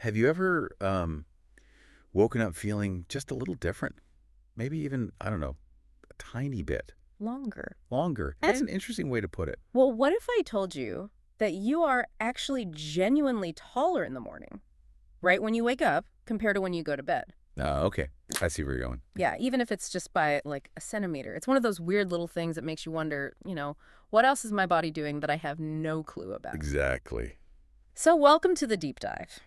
Have you ever woken up feeling just a little different? Maybe even, I don't know, a tiny bit Longer. longer. That's an interesting way to put it. Well, what if I told you that you are actually genuinely taller in the morning, right when you wake up, compared to when you go to bed? Okay. I see where you're going. Yeah, even if it's just by like a centimeter. It's one of those weird little things that makes you wonder, what else is my body doing that I have no clue about? Exactly. So, welcome to the deep dive.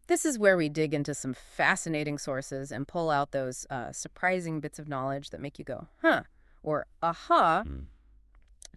This is where we dig into some fascinating sources and pull out those surprising bits of knowledge that make you go, huh, or aha. Mm.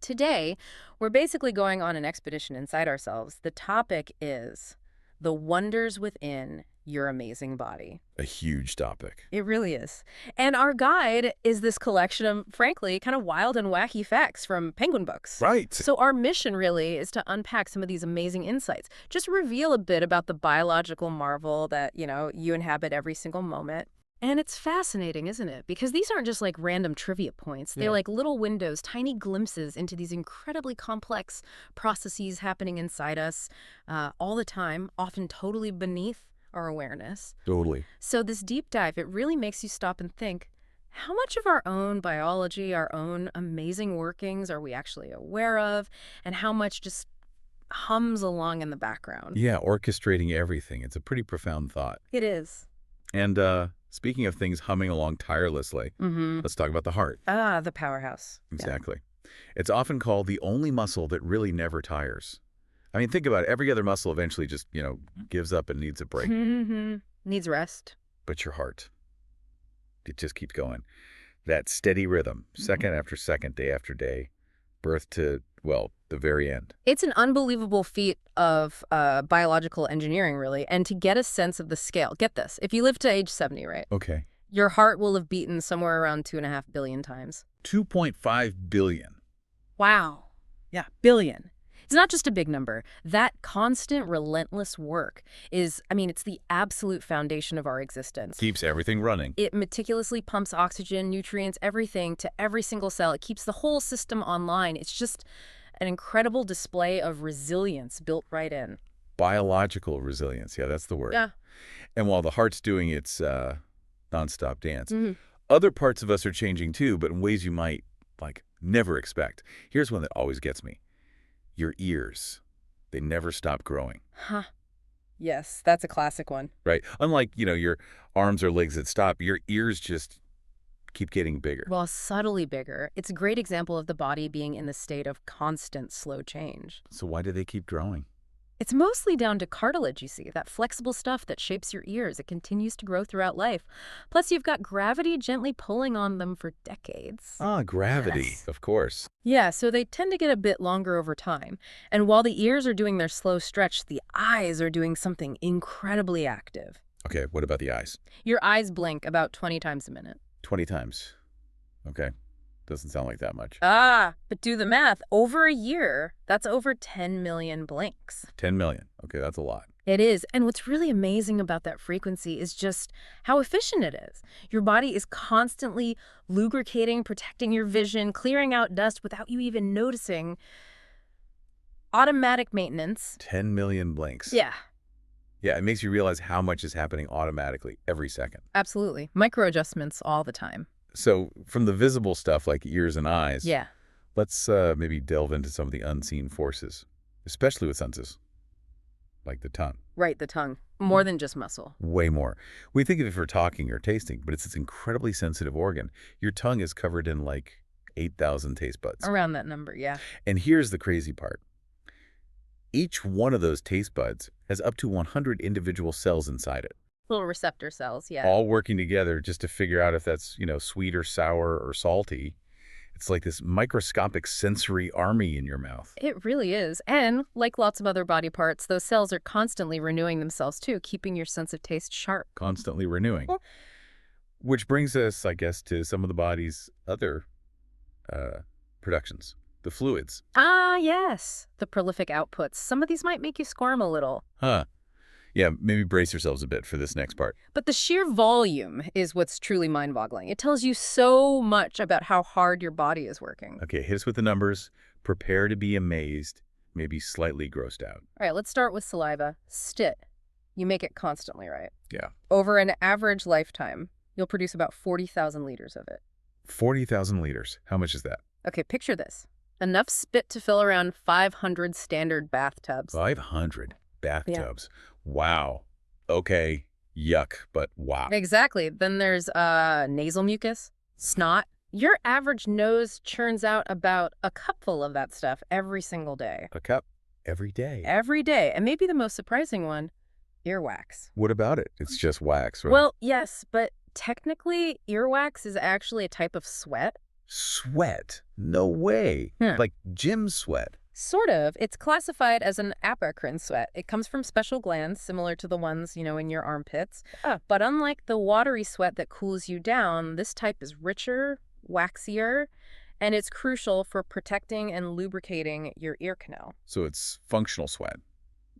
Today, we're basically going on an expedition inside ourselves. The topic is the wonders within your amazing body. A huge topic. It really is. And our guide is this collection of, frankly, kind of wild and wacky facts from penguin books. Right. So our mission really is to unpack some of these amazing insights. Just reveal a bit about the biological marvel that, you inhabit every single moment. And it's fascinating, isn't it? Because these aren't just like random trivia points. They're Yeah. like little windows, tiny glimpses into these incredibly complex processes happening inside us all the time, often totally beneath our awareness. Totally. So this deep dive, it really makes you stop and think, how much of our own biology, our own amazing workings are we actually aware of, and how much just hums along in the background? Yeah, orchestrating everything. It's a pretty profound thought. It is. And speaking of things humming along tirelessly, Mm-hmm. let's talk about the heart. Ah, the powerhouse. Yeah. Exactly. It's often called the only muscle that really never tires. I mean, think about it. Every other muscle eventually just, gives up and needs a break. Needs rest. But your heart, it just keeps going. That steady rhythm, second after second, day after day, birth to, well, the very end. It's an unbelievable feat of biological engineering, really. And to get a sense of the scale, get this. If you live to age 70, right, Okay. your heart will have beaten somewhere around 2.5 billion times. 2.5 billion. Wow. Yeah, billion. It's not just a big number. That constant, relentless work is, it's the absolute foundation of our existence. Keeps everything running. It meticulously pumps oxygen, nutrients, everything to every single cell. It keeps the whole system online. It's just an incredible display of resilience built right in. Biological resilience. Yeah, that's the word. Yeah. And while the heart's doing its nonstop dance, Mhm. other parts of us are changing too, but in ways you might, never expect. Here's one that always gets me. Your ears. They never stop growing, Huh. Yes, that's a classic one. right? Unlike, your arms or legs that stop, your ears just keep getting bigger. Well, subtly bigger. It's a great example of the body being in the state of constant slow change. So why do they keep growing? It's mostly down to cartilage, you see, that flexible stuff that shapes your ears. It continues to grow throughout life. Plus, you've got gravity gently pulling on them for decades. Ah, gravity, Yes. of course. Yeah, so they tend to get a bit longer over time. And while the ears are doing their slow stretch, the eyes are doing something incredibly active. Okay, what about the eyes? Your eyes blink about 20 times a minute. 20 times. Okay, doesn't sound like that much. Ah, but do the math. Over a year, that's over 10 million blinks. 10 million. Okay, that's a lot. It is. And what's really amazing about that frequency is just how efficient it is. Your body is constantly lubricating, protecting your vision, clearing out dust without you even noticing. Automatic maintenance. 10 million blinks. Yeah, Yeah, it makes you realize how much is happening automatically every second. absolutely. Micro adjustments all the time. So from the visible stuff like ears and eyes, Yeah. let's maybe delve into some of the unseen forces, especially with senses, like the tongue. Right, the tongue. More than just muscle. Way more. We think of it for talking or tasting, but it's this incredibly sensitive organ. Your tongue is covered in 8,000 taste buds. Around that number, yeah. And here's the crazy part. Each one of those taste buds has up to 100 individual cells inside it, Little receptor cells, yeah. all working together just to figure out if that's, sweet or sour or salty. It's like this microscopic sensory army in your mouth. It really is. And like lots of other body parts, those cells are constantly renewing themselves too, keeping your sense of taste sharp. Constantly renewing. Well- Which brings us, I guess, to some of the body's other productions, the fluids. Ah, yes. The prolific outputs. Some of these might make you squirm a little. Huh. Yeah, maybe brace yourselves a bit for this next part. But the sheer volume is what's truly mind-boggling. It tells you so much about how hard your body is working. Okay, hit us with the numbers. Prepare to be amazed, maybe slightly grossed out. All right, let's start with saliva. Stit. You make it constantly, right? Yeah. Over an average lifetime, you'll produce about 40,000 liters of it. 40,000 liters. How much is that? Okay, picture this. Enough spit to fill around 500 standard bathtubs. 500 Yeah. bathtubs. Wow. Okay. Yuck, but wow. Exactly. Then there's nasal mucus, snot. Your average nose churns out about a cupful of that stuff every single day. A cup every day. Every day. And maybe the most surprising one, earwax. What about it? It's just wax, right? Well, yes, but technically, earwax is actually a type of sweat. Sweat? No way. Yeah. Like gym sweat. Sort of. It's classified as an apocrine sweat. It comes from special glands similar to the ones, in your armpits. But unlike the watery sweat that cools you down, this type is richer, waxier, and it's crucial for protecting and lubricating your ear canal. So it's functional sweat.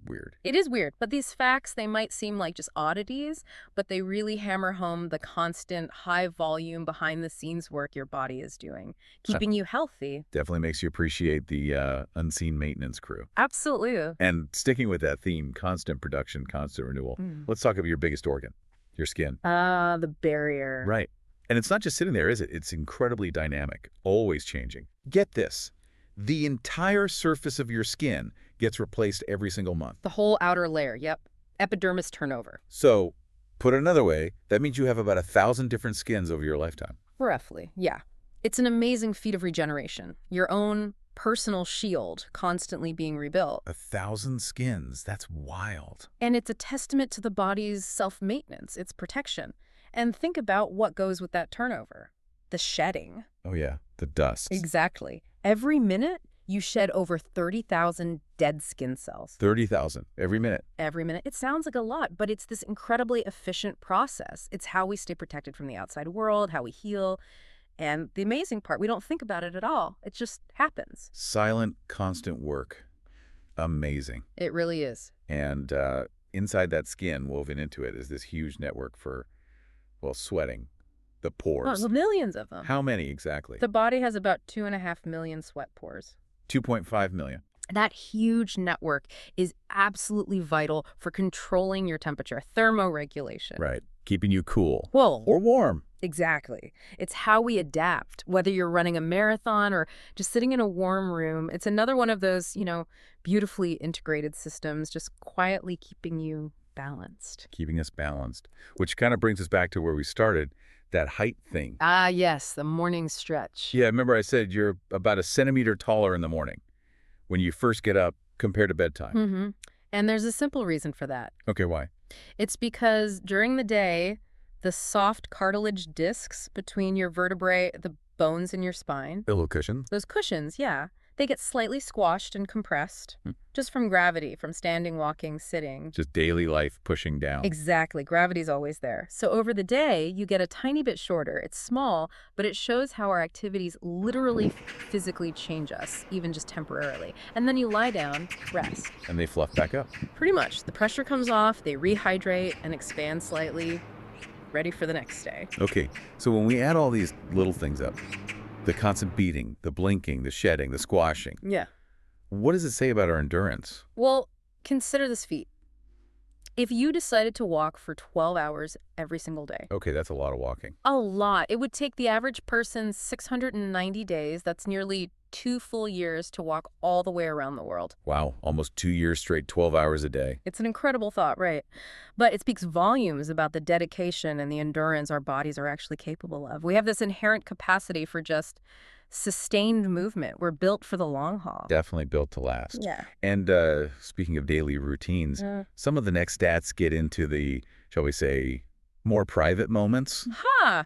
Weird. It is weird, but these facts, they might seem like just oddities, but they really hammer home the constant high volume behind the scenes work your body is doing, keeping you healthy. Definitely makes you appreciate the unseen maintenance crew. Absolutely. And sticking with that theme, constant production, constant renewal. Let's talk about your biggest organ, your skin. The barrier. Right. And it's not just sitting there, is it? It's incredibly dynamic, always changing. Get this. The entire surface of your skin gets replaced every single month. The whole outer layer, yep. Epidermis turnover. So, put it another way, that means you have about 1,000 different skins over your lifetime. Roughly, yeah. It's an amazing feat of regeneration. Your own personal shield constantly being rebuilt. 1,000 skins. That's wild. And it's a testament to the body's self-maintenance, its protection. And think about what goes with that turnover. The shedding. Oh, yeah. The dust. Exactly. Every minute, you shed over 30,000 dead skin cells. 30,000 every minute. Every minute. It sounds like a lot, but it's this incredibly efficient process. It's how we stay protected from the outside world, how we heal. And the amazing part, we don't think about it at all. It just happens. Silent, constant work. Amazing. It really is. And inside that skin, woven into it, is this huge network for, well, sweating. The pores. Well, millions of them. How many exactly? The body has about 2.5 million sweat pores. 2.5 million. That huge network is absolutely vital for controlling your temperature, thermoregulation. Right. Keeping you cool. Well, Or warm. exactly. It's how we adapt, whether you're running a marathon or just sitting in a warm room. It's another one of those, beautifully integrated systems, just quietly keeping you balanced. Keeping us balanced. Which kind of brings us back to where we started, that height thing. Ah, yes, the morning stretch. Yeah, remember I said you're about a centimeter taller in the morning when you first get up compared to bedtime. Mm-hmm. And there's a simple reason for that. Okay, why? It's because during the day, the soft cartilage discs between your vertebrae, the bones in your spine, Pillow cushions? those cushions, yeah, they get slightly squashed and compressed just from gravity, from standing, walking, sitting. Just daily life pushing down. Exactly. Gravity's always there. So over the day, you get a tiny bit shorter. It's small, but it shows how our activities literally physically change us, even just temporarily. And then you lie down, rest. And they fluff back up. Pretty much. The pressure comes off, they rehydrate and expand slightly, ready for the next day. Okay, so when we add all these little things up, the constant beating, the blinking, the shedding, the squashing, Yeah. what does it say about our endurance? Well, consider this feat. If you decided to walk for 12 hours every single day, Okay, that's a lot of walking. a lot. It would take the average person 690 days. That's nearly 2 full years to walk all the way around the world. Wow, almost 2 years straight, 12 hours a day. It's an incredible thought, right? But it speaks volumes about the dedication and the endurance our bodies are actually capable of. We have this inherent capacity for just sustained movement. We're built for the long haul. Definitely built to last. Yeah. And speaking of daily routines, some of the next stats get into the, shall we say, more private moments. Ha!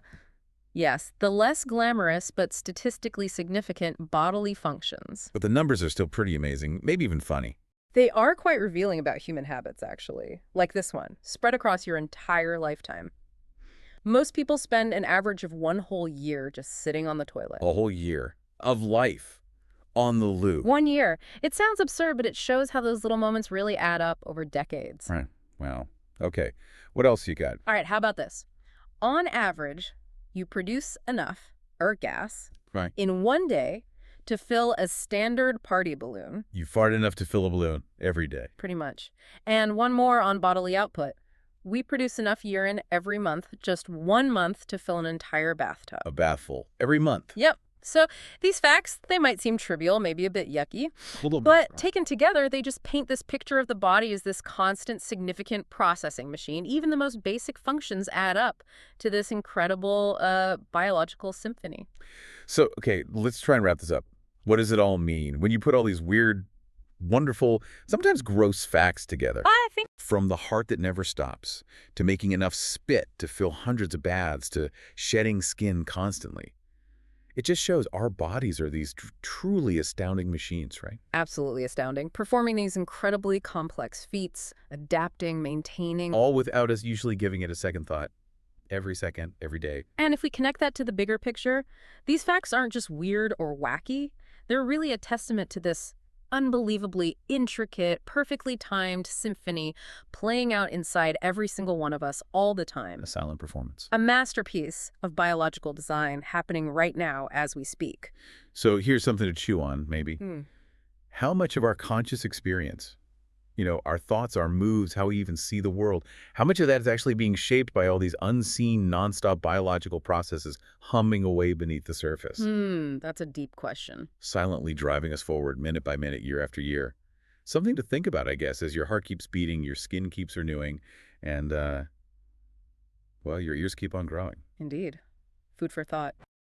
Yes, the less glamorous but statistically significant bodily functions. But the numbers are still pretty amazing, maybe even funny. They are quite revealing about human habits, actually. Like this one, spread across your entire lifetime. Most people spend an average of 1 whole year just sitting on the toilet. A whole year of life on the loo. 1 year. It sounds absurd, but it shows how those little moments really add up over decades. Right. Wow. Okay. What else you got? All right, how about this? On average, you produce enough gas Right. in 1 day to fill a standard party balloon, You fart enough to fill a balloon every day. pretty much. And one more on bodily output. We produce enough urine every month, just 1 month, to fill an entire bathtub. A bath full every month. Yep. So these facts, they might seem trivial, maybe a bit yucky, A little but bit. taken together, they just paint this picture of the body as this constant, significant processing machine. Even the most basic functions add up to this incredible biological symphony. So, okay, let's try and wrap this up. What does it all mean when you put all these weird, wonderful, sometimes gross facts together? I think From the heart that never stops, to making enough spit to fill hundreds of baths, to shedding skin constantly. It just shows our bodies are these truly astounding machines, right? absolutely astounding. Performing these incredibly complex feats, adapting, maintaining. All without us usually giving it a second thought. Every second, every day. And if we connect that to the bigger picture, these facts aren't just weird or wacky. They're really a testament to this unbelievably intricate, perfectly timed symphony playing out inside every single one of us all the time. A silent performance. A masterpiece of biological design happening right now as we speak. So here's something to chew on, maybe. Hmm. How much of our conscious experience, our thoughts, our moves, how we even see the world, how much of that is actually being shaped by all these unseen, nonstop biological processes humming away beneath the surface, That's a deep question. silently driving us forward minute by minute, year after year? Something to think about, I guess, as your heart keeps beating, your skin keeps renewing, and, well, your ears keep on growing. Indeed. Food for thought.